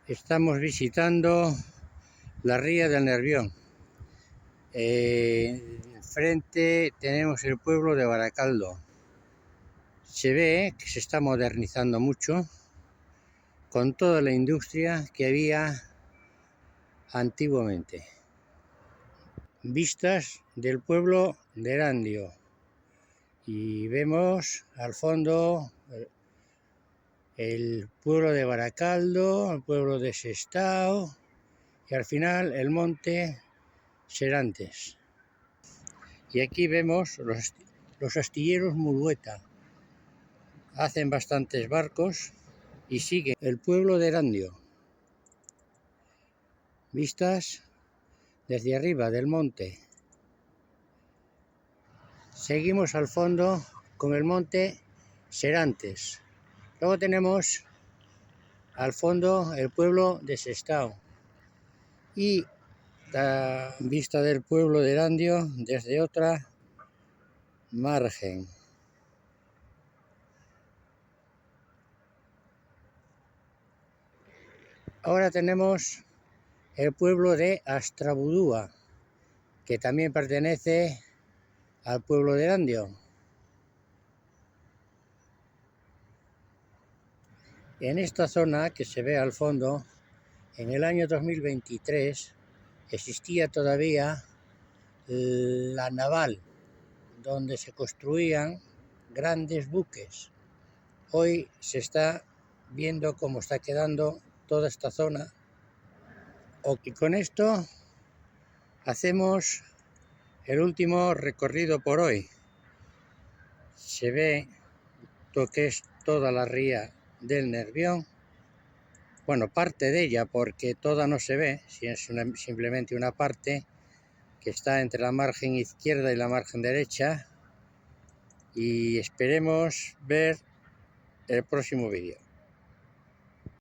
Estamos visitando la ría del Nervión. Enfrente tenemos el pueblo de Baracaldo. Se ve que se está modernizando mucho con toda la industria que había antiguamente. Vistas del pueblo de Erandio. Y vemos al fondo el pueblo de Baracaldo, el pueblo de Sestao y al final el monte Serantes. Y aquí vemos los astilleros Murueta. Hacen bastantes barcos y siguen el pueblo de Erandio. Vistas desde arriba del monte. Seguimos al fondo con el monte Serantes. Luego tenemos al fondo el pueblo de Sestao y la vista del pueblo de Erandio desde otra margen. Ahora tenemos el pueblo de Astrabudúa, que también pertenece al pueblo de Erandio. En esta zona que se ve al fondo, en el año 2023 existía todavía la naval, donde se construían grandes buques. Hoy se está viendo cómo está quedando toda esta zona. Y con esto hacemos el último recorrido por hoy. Se ve lo que es toda la ría del Nervión. Bueno, parte de ella, porque toda no se ve, si es simplemente una parte que está entre la margen izquierda y la margen derecha. Y esperemos ver el próximo vídeo.